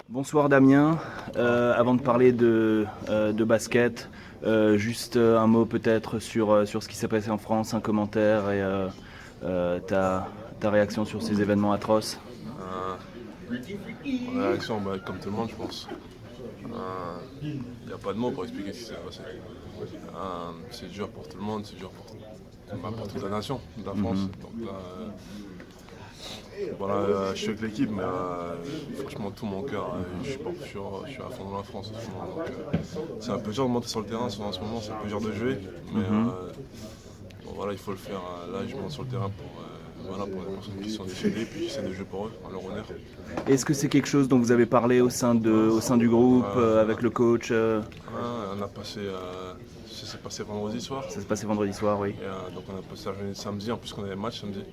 Bonsoir Damien. Avant de parler de basket, juste un mot peut-être sur ce qui s'est passé en France, un commentaire et ta réaction sur ces événements atroces. Réaction, comme tout le monde, je pense. Il n'y a pas de mots pour expliquer ce qui s'est passé. C'est dur pour tout le monde, c'est dur pour toute la nation de la France. Donc là, voilà, je suis avec l'équipe, mais franchement, tout mon cœur, je suis à fond dans la France en ce moment. Donc, c'est un peu dur de monter sur le terrain en ce moment, c'est un peu dur de jouer. Mais bon, voilà, il faut le faire. Là, je monte sur le terrain pour les personnes qui sont décédées, puis j'essaie de jouer pour eux, en leur honneur. Est-ce que c'est quelque chose dont vous avez parlé au sein du groupe, avec le coach On a passé, ça s'est passé vendredi soir. Ça s'est passé vendredi soir, oui. Et, donc on a passé la journée de samedi, en plus qu'on avait match samedi.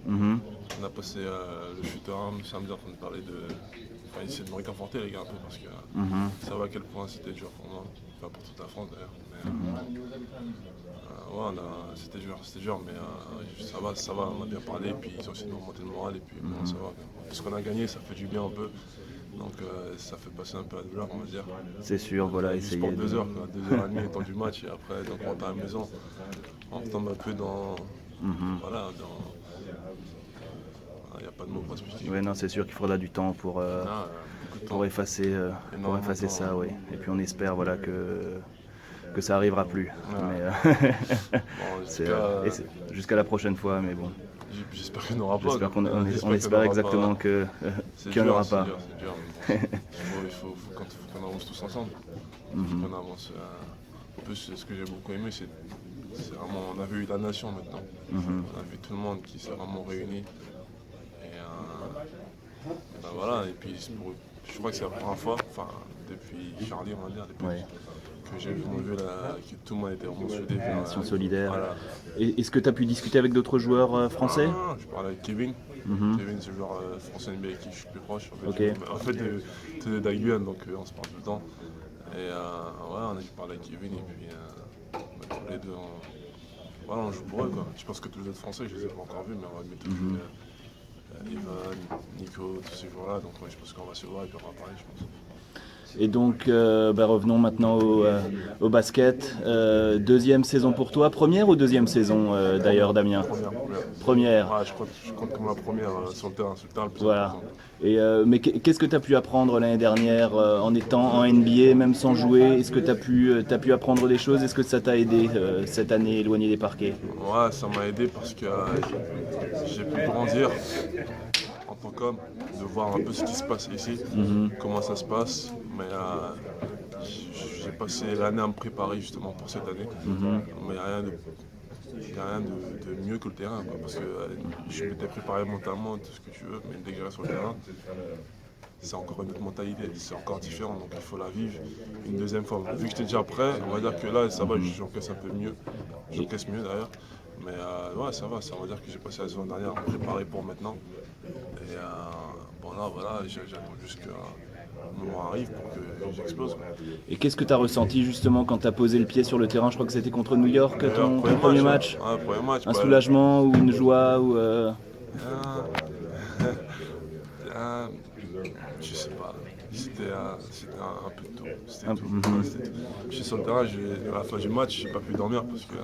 On a passé le shooter samedi en train de parler de... Enfin, essayer de me réconforter les gars un peu parce que ça va à quel point c'était dur pour moi, enfin pour toute la France d'ailleurs. Mais, ouais, c'était dur, mais ça va, on a bien parlé, puis ils ont essayé de remonter le moral, et puis bon, ça va. Parce qu'on a gagné, ça fait du bien un peu, donc ça fait passer un peu la douleur, on va dire. C'est sûr, voilà, Juste essayer pour de... 2 heures, 2h30 le temps du match, et après, donc on rentre à la maison, on retombe un peu dans... Voilà, dans... Il n'y a pas de mots pour expliquer. Oui, non, c'est sûr qu'il faudra du temps pour Beaucoup de temps. pour effacer Énormément de temps, ça, oui. Et puis on espère voilà que ça arrivera plus. Ouais. Mais, Bon, jusqu'à la prochaine fois, mais bon. j'espère qu'il n'y en aura pas. J'espère donc, on j'espère qu'il n'y espère en aura exactement pas. qu'il n'y en aura pas. C'est dur, mais bon, faut qu'on avance tous ensemble. Faut qu'on avance. En plus, ce que j'ai beaucoup aimé, c'est vraiment, on a vu la nation maintenant. On a vu tout le monde qui s'est vraiment réuni. Et ben voilà, et puis je crois que c'est la première fois, enfin depuis Charlie on va dire, depuis Ouais. que j'ai vraiment vu que tout le monde était vraiment soudé. Nation solidaire. Voilà. Est-ce que tu as pu discuter avec d'autres joueurs français? Je parlais avec Kevin. Kevin, c'est le joueur français NBA avec qui je suis plus proche. En fait de Daguan, donc on se parle tout le temps. Et ouais, on a parlé avec Kevin et puis tous les deux, voilà, on joue pour eux quoi. Je pense que tous les autres Français, je les ai pas encore vus, mais on va mettre Ivan, Nico, tous ces joueurs-là. Donc ouais, je pense qu'on va se voir et puis on va parler, je pense. Et donc, revenons maintenant au basket. Deuxième saison pour toi. Première ou deuxième saison d'ailleurs, Damien? Première. Ouais, je compte comme la première sur le terrain le plus Voilà. important. Et, mais qu'est-ce que tu as pu apprendre l'année dernière en étant en NBA, même sans jouer? Est-ce que tu as pu apprendre des choses? Est-ce que ça t'a aidé cette année éloigné des parquets? Ouais, ça m'a aidé parce que j'ai pu grandir en tant qu'homme, de voir un peu ce qui se passe ici, comment ça se passe. Mais j'ai passé l'année à me préparer justement pour cette année. Mais il n'y a rien de mieux que le terrain, quoi, parce que je m'étais préparé mentalement, tout ce que tu veux, mais dès que je reste sur le terrain, c'est encore une autre mentalité, c'est encore différent, donc il faut la vivre une deuxième fois. Vu que j'étais déjà prêt, on va dire que là, ça va, j'encaisse un peu mieux, j'encaisse mieux d'ailleurs, mais ouais, ça va dire que j'ai passé la saison dernière à me préparer pour maintenant. Et bon là, voilà, j'attends juste que le moment arrive pour que j'explose. Et qu'est-ce que tu as ressenti justement quand tu as posé le pied sur le terrain? Je crois que c'était contre New York, ton premier match. Ouais, premier match. Un soulagement ou une joie ou Je sais pas. C'était un peu de tout. C'était tout. Je suis sur le terrain, à la fin du match, j'ai pas pu dormir parce que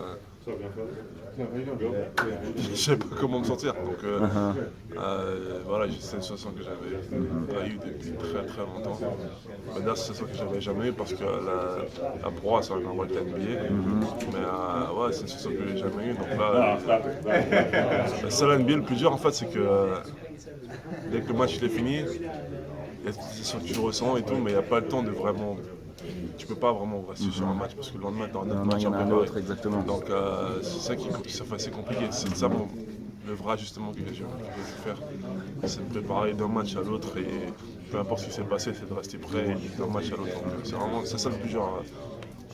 je savais pas comment me sentir. Donc voilà, c'est une sensation que j'avais pas eue depuis très très longtemps. C'est une sensation que j'avais jamais eue parce que la Pro, c'est un endroit de NBA. Mais ouais, c'est une sensation que j'ai jamais eue. Donc là, la seule NBA le plus dur en fait, c'est que dès que le match est fini, il y a des sensations que tu ressens et tout, mais il n'y a pas le temps de vraiment. Tu peux pas vraiment rester sur un match parce que le lendemain, tu as un autre match à préparer. Exactement. Donc c'est ça qui fait assez compliqué. C'est ça le vrai ajustement que j'ai dû faire. C'est de préparer d'un match à l'autre et peu importe ce qui s'est passé, c'est de rester prêt d'un match à l'autre. Donc c'est ça le plus dur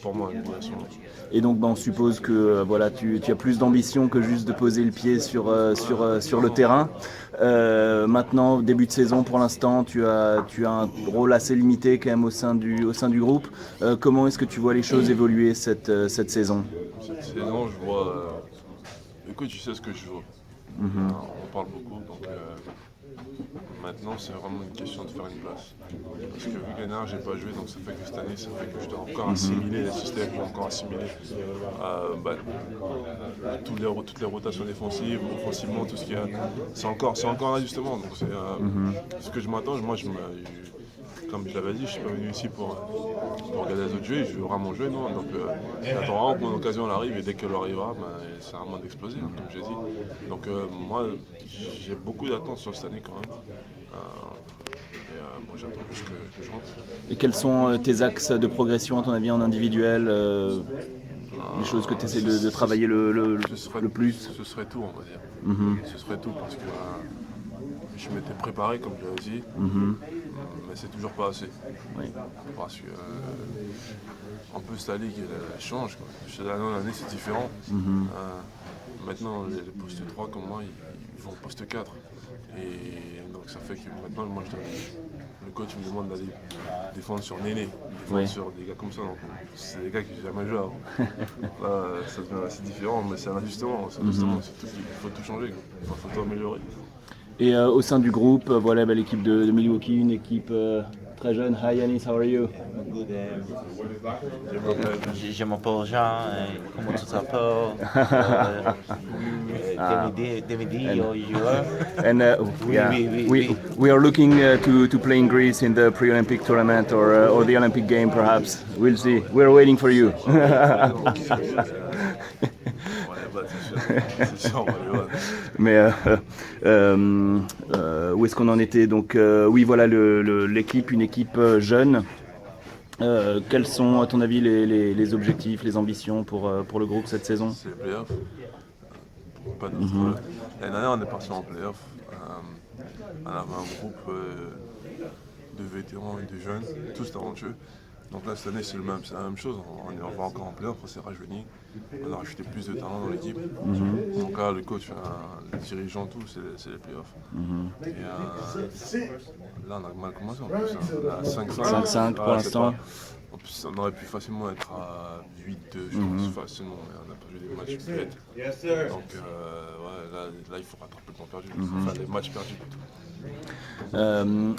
pour moi. Et donc on suppose que voilà, tu as plus d'ambition que juste de poser le pied sur le terrain. Maintenant, début de saison, pour l'instant, tu as un rôle assez limité quand même au sein du groupe. Comment est-ce que tu vois les choses évoluer cette saison? Cette saison, je vois... Écoute, tu sais ce que je veux. On parle beaucoup, donc maintenant c'est vraiment une question de faire une place. Parce que vu que l'année dernière j'ai pas joué, donc ça fait que cette année, ça fait que je dois encore assimiler les systèmes, je dois encore assimiler toutes les rotations défensives, offensivement, tout ce qu'il y a. C'est encore un ajustement. Donc c'est ce que je m'attends. Comme je l'avais dit, je suis pas venu ici pour regarder les autres jouer, je veux vraiment jouer, non. Donc j'attends vraiment que mon occasion elle arrive et dès qu'elle arrivera, c'est vraiment d'exploser, comme j'ai dit. Donc moi, j'ai beaucoup d'attentes sur cette année quand même. Bon, j'attends juste que je rentre. Et quels sont tes axes de progression à ton avis en individuel, les choses que tu essaies de travailler le plus? Ce serait tout, on va dire. Ce serait tout parce que je m'étais préparé, comme je l'avais dit, mais c'est toujours pas assez. Oui. Parce que en plus la ligue elle change. D'année en année c'est différent. Maintenant les postes 3 comme moi ils vont au poste 4. Et donc ça fait que maintenant moi le coach me demande d'aller défendre sur Néné, défendre sur des gars comme ça. Donc c'est des gars que j'ai jamais joué avant. Là ça devient assez différent, mais c'est un ajustement. Il faut tout changer, il faut tout améliorer. Et au sein du groupe, voilà l'équipe de Milwaukee, une équipe très jeune. Hi Yanis, how are you? Good, je m'appelle Jean, comment tu t'appelles? Demidi, And we are looking to play in Greece in the pre-Olympic tournament or the Olympic game perhaps. We'll see. We're waiting for you. Mais où est-ce qu'on en était? Donc oui, voilà l'équipe, une équipe jeune. Quels sont, à ton avis, les objectifs, les ambitions pour le groupe cette saison? C'est les playoffs. Pas d'autres problèmes. L'année dernière, on est parti en playoffs. On avait un groupe de vétérans et de jeunes, tous talentueux. Donc là, cette année, c'est la même chose. On va encore en playoffs, on s'est rajeuni. On a rajouté plus de talent dans l'équipe. Donc là, le coach, le dirigeant, tout, c'est les playoffs. Et là, on a mal commencé en plus. On a 5-5 pour l'instant. En plus, on aurait pu facilement être à 8-2, je pense, facilement, mais on n'a pas joué des matchs bêtes. Donc là, il faut rattraper le temps perdu. Il faut faire des matchs perdus plutôt.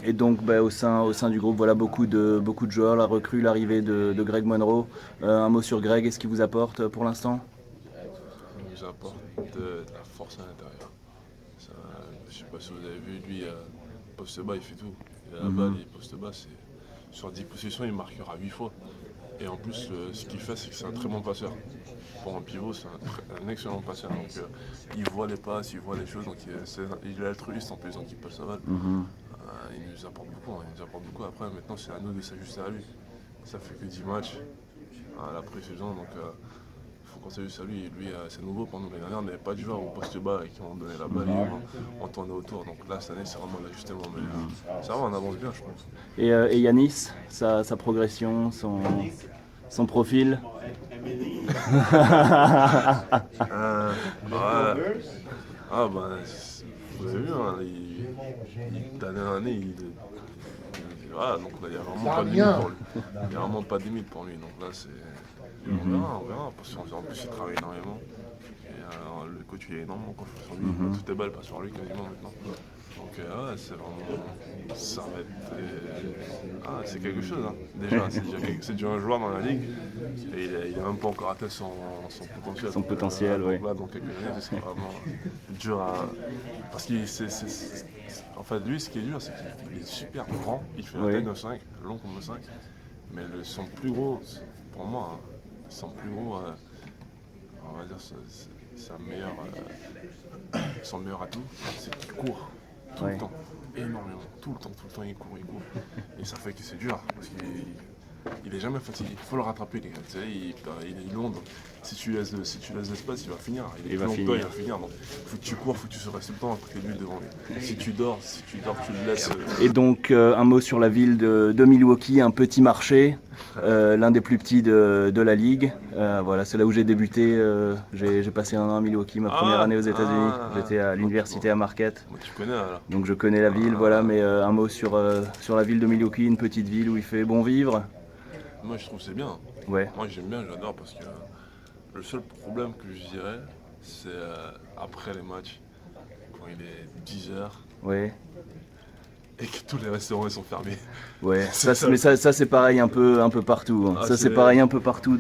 Et donc au sein du groupe, voilà beaucoup de joueurs, la recrue, l'arrivée de Greg Monroe. Un mot sur Greg, est-ce qu'il vous apporte pour l'instant? Il nous apporte de la force à l'intérieur. Je ne sais pas si vous avez vu, lui, poste bas, il fait tout. Il a la balle, il poste bas, sur 10 possessions, il marquera 8 fois. Et en plus, ce qu'il fait, c'est que c'est un très bon passeur. Pour un pivot, c'est un excellent passeur. Donc, il voit les passes, il voit les choses. Donc, il est altruiste en plus, donc il passe la balle. Il nous apporte beaucoup. Après, maintenant, c'est à nous de s'ajuster à lui. Ça fait que 10 matchs à la pré-saison. Donc, il faut qu'on s'ajuste à lui. Et lui, c'est nouveau pour nous. L'année dernière, on n'avait pas de joueurs au poste bas qui ont donné la balle et on tournait autour. Donc là, cette année, c'est vraiment l'ajustement. Mais ça va, on avance bien, je pense. Et Yanis, sa progression, son profil? Vous avez vu, d'année en année, donc là, il n'y a vraiment pas de limite pour lui. Il n'y a vraiment pas de limite pour lui. Donc là, on verra. Parce qu'en plus, il travaille énormément. Et, le coach, il est énormément confiance en lui. Toutes les balles passent par lui quasiment maintenant. Donc c'est vraiment. Ça va être. C'est quelque chose. Hein. Déjà, c'est déjà un joueur dans la ligue. Et il n'a même pas encore atteint son potentiel. Son potentiel, oui. Là, dans quelques années, c'est vraiment dur à. Parce qu'il en fait, lui, ce qui est dur, c'est qu'il est super grand. Il fait la taille d'un 5, long comme un 5. Mais son plus gros, pour moi, son plus gros, on va dire, son meilleur atout, c'est qu'il court tout le temps, énormément, tout le temps il court. Et ça fait que c'est dur, parce qu'il est jamais fatigué, il faut le rattraper les gars, tu sais, il est long, donc si tu laisses l'espace, il va finir, il va finir, donc faut que tu cours, faut que tu restes tout le temps après lui devant lui. Si tu dors, tu le laisses. Et donc un mot sur la ville de Milwaukee, un petit marché, l'un des plus petits de la ligue. Voilà, c'est là où j'ai débuté. J'ai passé un an à Milwaukee, ma première année aux États-Unis. J'étais à l'université à Marquette. Tu connais alors. Donc je connais la ville, voilà. Mais un mot sur la ville de Milwaukee, une petite ville où il fait bon vivre. Moi je trouve que c'est bien. Ouais. Moi j'aime bien, j'adore parce que le seul problème que je dirais, c'est après les matchs, il est 10h Ouais. et que tous les restaurants ils sont fermés. Ouais, C'est ça. mais ça c'est pareil un peu partout, hein. Ah, Ça c'est c'est- pareil un peu partout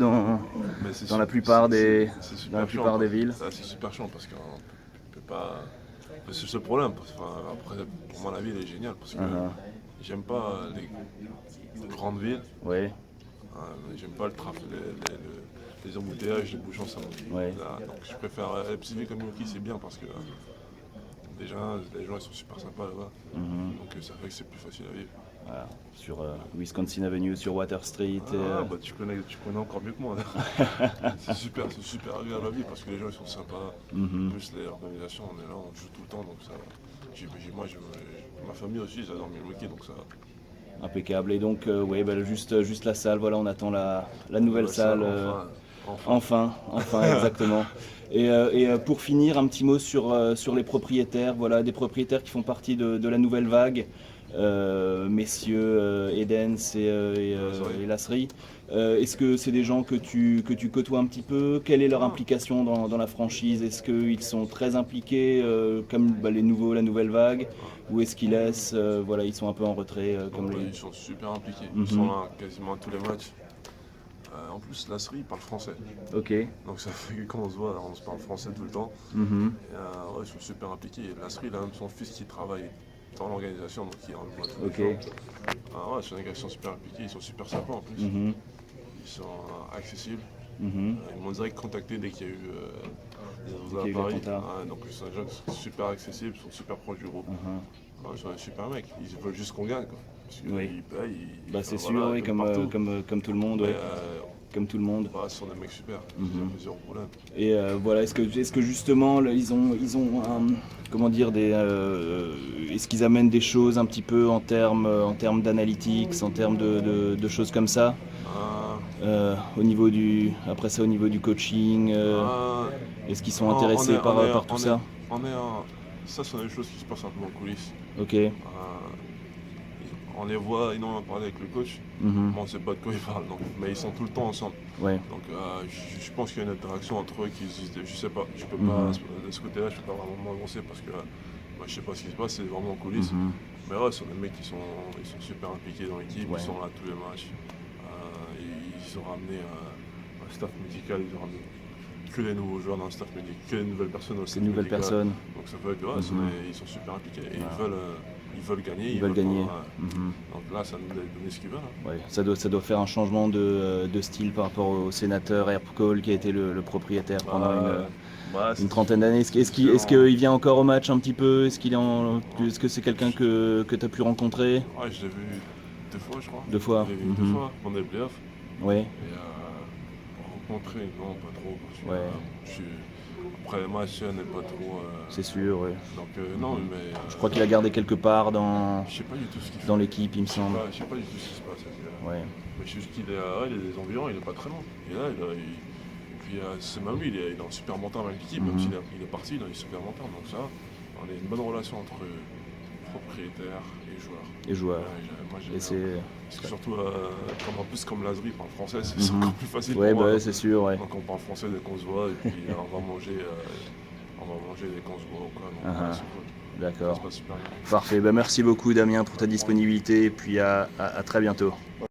Mais c'est dans la su- plupart des, c'est super dans la chiant, plupart des quoi. villes. Ça, c'est super chiant parce qu'on peut pas. C'est le seul problème. Enfin, après, pour moi, la ville est géniale parce que j'aime pas les grandes villes. Ouais, J'aime pas le trafic, les embouteillages, les bouchons, ça me. Ouais. Là, donc je préfère les petites villes comme Milwaukee, c'est bien parce que déjà les gens ils sont super sympas là-bas. Donc ça fait que c'est plus facile à vivre. voilà. Sur Wisconsin Avenue, sur Water Street. Ah, bah, tu connais encore mieux que moi. c'est super agréable à vivre parce que les gens ils sont sympas. En plus l'organisation, on est là, on joue tout le temps, donc ça. Ma famille aussi, j'adore Milwaukee, donc ça. Impeccable. Et donc, ouais, bah, juste la salle, voilà, on attend la nouvelle salle. Enfin, exactement. Et pour finir, un petit mot sur les propriétaires, voilà, des propriétaires qui font partie de la nouvelle vague, messieurs Edens et Lasserie. Est-ce que c'est des gens que tu côtoies un petit peu? Quelle est leur implication dans la franchise? Est-ce qu'ils sont très impliqués comme bah, la nouvelle vague? Ou est-ce qu'ils laissent, voilà, ils sont un peu en retrait comme les... Ils sont super impliqués, ils sont là quasiment à tous les matchs. En plus, Lasserie parle français. Ok. Donc ça fait que quand on se voit, on se parle français tout le temps. Et, ouais, ils sont super impliqués. Et Lasserie, il a même son fils qui travaille dans l'organisation, donc il en voit tous les Ok. jours. Ouais, c'est une organisation super impliquée, ils sont super sympas en plus. Ils sont accessibles. Ils m'ont direct contacté dès qu'il y a eu des Ok, à Paris. Conta. Ouais, donc c'est des gens qui sont super accessibles, ils sont super proches du groupe. Ouais, ils sont des super mecs, ils veulent juste qu'on gagne, quoi. Parce qu'ils Oui. payent, Bah, c'est voilà, sûr, oui, partout. comme tout le monde. Mais, Ouais. Comme tout le monde. bah, ce sont des mecs super, zéro problème. Et voilà, est-ce que justement là, ils ont comment dire est-ce qu'ils amènent des choses un petit peu en termes d'analytics, en termes de choses comme ça au niveau du coaching, est-ce qu'ils sont intéressés par tout ça? Ça, ce sont des choses qui se passent un peu en coulisses. Ok. On les voit énormément parler avec le coach, mais on ne sait pas de quoi ils parlent, mais ils sont tout le temps ensemble. Ouais. Donc je pense qu'il y a une interaction entre eux qui existe. Je sais pas, je peux pas, de ce côté-là, je peux pas vraiment m'avancer parce que je sais pas ce qui se passe, c'est vraiment en coulisses. Mais ouais, ce sont des mecs qui sont super impliqués dans l'équipe, ils sont là à tous les matchs. Ils ont ramené un staff médical, ils ont ramené que les nouveaux joueurs dans le staff médical, que les nouvelles personnes au staff médical. Personnes. Donc ça fait que ils sont super impliqués et ils veulent gagner. Ils veulent gagner. Donc là, ça nous a donné ce qu'ils veulent. Ouais, ça doit faire un changement de style par rapport au sénateur Herb Kohl qui a été le propriétaire pendant une trentaine d'années. Est-ce qu'il vient encore au match un petit peu? Est-ce que c'est quelqu'un que tu as pu rencontrer? Ouais, je l'ai vu 2 fois, je crois. 2 fois. Je l'ai vu 2 fois pendant les playoffs. Ouais. Et rencontrer, non, pas trop. Parce que, Ouais. après les matchs, on n'est pas trop. C'est sûr, oui. Donc non, mais. Je crois qu'il a gardé quelque part Je sais pas du tout ce qu'il fait. dans l'équipe, il me semble. Je sais pas du tout ce qui se passe. Ouais. Mais je sais juste qu'il est, il est des environs, il est pas très loin. Et là, puis c'est même lui, il est en super montant avec l'équipe, même s'il est parti, il est super montant. Donc ça, on a une bonne relation entre propriétaires et joueurs. Moi, j'aime bien. Parce que surtout, en plus comme Lasserie parle français, c'est encore plus facile pour moi. Ouais, c'est sûr, ouais. Donc on parle français dès qu'on se voit, et puis on va manger dès qu'on se voit. Quoi. Donc, c'est cool. D'accord. Ça se passe super bien. Parfait, merci beaucoup Damien pour ta disponibilité et puis à très bientôt.